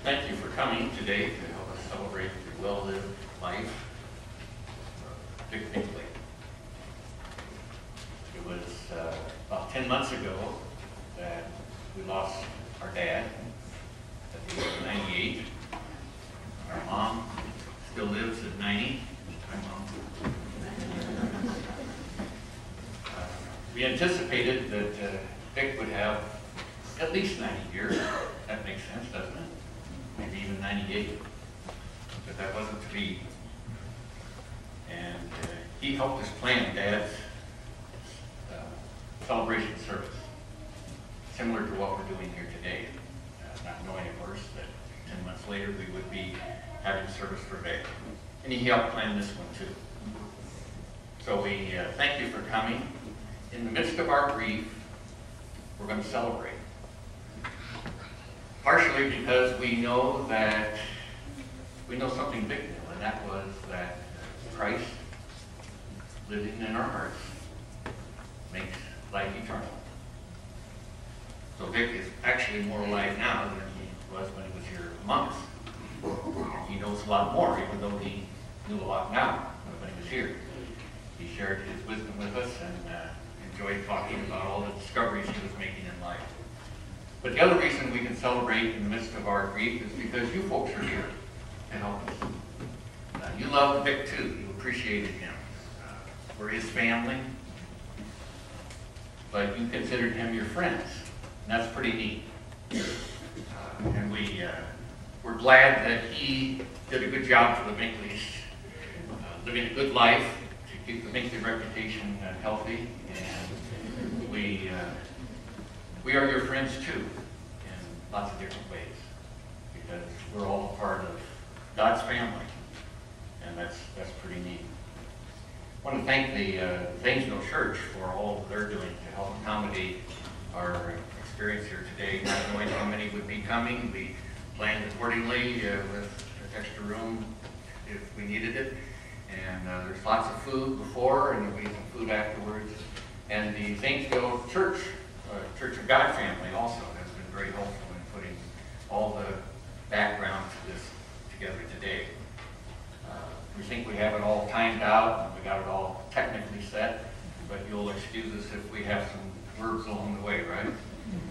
Thank you for coming today to help us celebrate the well-lived life of Vic Binkley. It was about 10 months ago that we lost our dad at the age of 98. Our mom still lives at 90. Hi, Mom. We anticipated that Vic would have at least 90 years. That makes sense, doesn't it? Maybe even 98. But that wasn't to be. And he helped us plan Dad's celebration service, similar to what we're doing here today. Not knowing, of course, that 10 months later we would be having service for Vic. And he helped plan this one too. So we thank you for coming. In the midst of our grief, we're going to celebrate. Partially because we know something big new, and that was that Christ living in our hearts makes life eternal. So Vic is actually more alive now than he was when he was here among us. He knows a lot more, even though he knew a lot now when he was here. He shared his wisdom with us and enjoyed talking about all the discoveries he was making in life. But the other reason we can celebrate in the midst of our grief is because you folks are here to help us. You loved Vic too. You appreciated him. We're his family. But you considered him your friends. And that's pretty neat. And we're glad that he did a good job for the Binkleys, living a good life to keep the Binkley reputation healthy. And we are your friends too, in lots of different ways, because we're all a part of God's family, and that's pretty neat. I want to thank the Zanesville Church for all they're doing to help accommodate our experience here today. Not knowing how many would be coming, we planned accordingly with extra room if we needed it, and there's lots of food before, and there'll be some food afterwards. And the Zanesville Church of God family also has been very helpful in putting all the background to this together today. We think we have it all timed out and we got it all technically set, but you'll excuse us if we have some words along the way, right?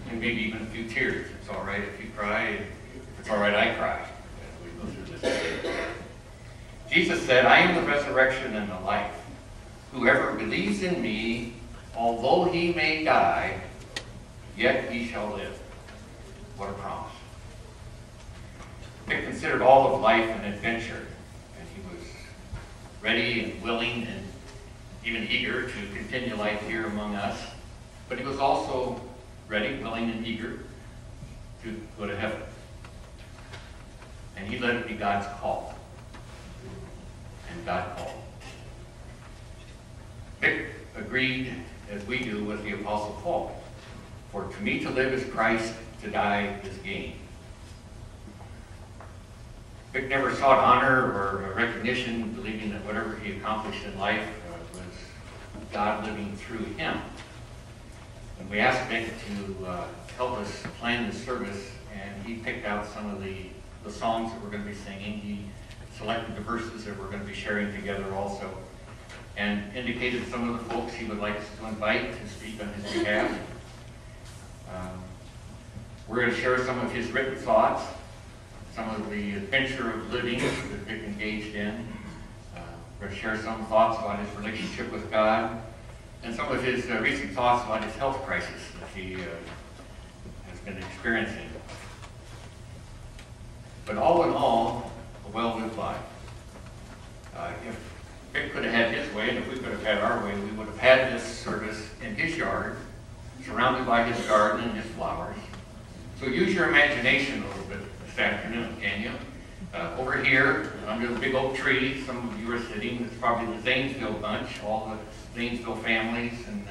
And maybe even a few tears. It's all right if you cry. If it's all right, I cry as we go through this today. Jesus said, "I am the resurrection and the life. Whoever believes in me, although he may die, yet he shall live." What a promise. Vic considered all of life an adventure, and he was ready and willing and even eager to continue life here among us. But he was also ready, willing, and eager to go to heaven. And he let it be God's call. And God called. Vic agreed, as we do, with the Apostle Paul. "For to me to live is Christ, to die is gain." Vic never sought honor or recognition, believing that whatever he accomplished in life was God living through him. And we asked Vic to help us plan this service, and he picked out some of the songs that we're going to be singing. He selected the verses that we're going to be sharing together also, and indicated some of the folks he would like us to invite to speak on his behalf. We're going to share some of his written thoughts, some of the adventure of living that Vic engaged in. We're going to share some thoughts about his relationship with God, and some of his recent thoughts about his health crisis that he has been experiencing. But all in all, a well-lived life. If Vic could have had his way, and if we could have had our way, we would have had this service in his yard, surrounded by his garden and his flowers. So use your imagination a little bit this afternoon, can you? Over here, under the big oak tree, some of you are sitting. It's probably the Zanesville bunch, all the Zanesville families and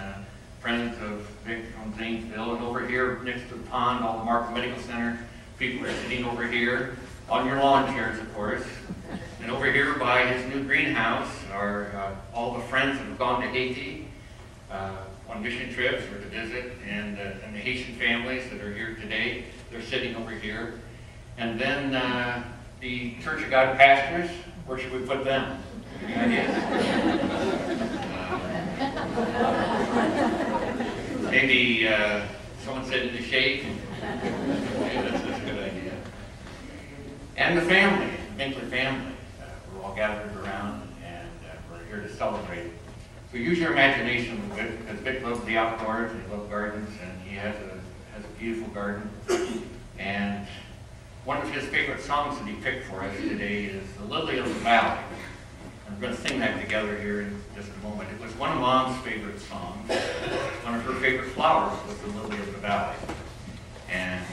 friends of Vic from Zanesville. And over here, next to the pond, all the Markham Medical Center people are sitting over here on your lawn chairs, of course. And over here by his new greenhouse are all the friends that have gone to Haiti on mission trips or to visit, and the Haitian families that are here today. They're sitting over here. And then the Church of God pastors, where should we put them? Any ideas? Maybe someone said in the shade. Okay, that's a good idea. And the family, the Binkley family. We're all gathered around, and we're here to celebrate. So use your imagination a little bit, because Vic loves the outdoors, and he loves gardens, and he has a beautiful garden. And one of his favorite songs that he picked for us today is The Lily of the Valley. And we're going to sing that together here in just a moment. It was one of Mom's favorite songs. One of her favorite flowers was the lily of the valley. And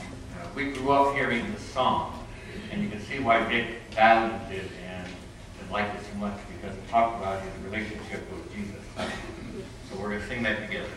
we grew up hearing this song, and you can see why Vic valued it and liked it so much, because it talked about his relationship with Jesus. So we're going to sing that together.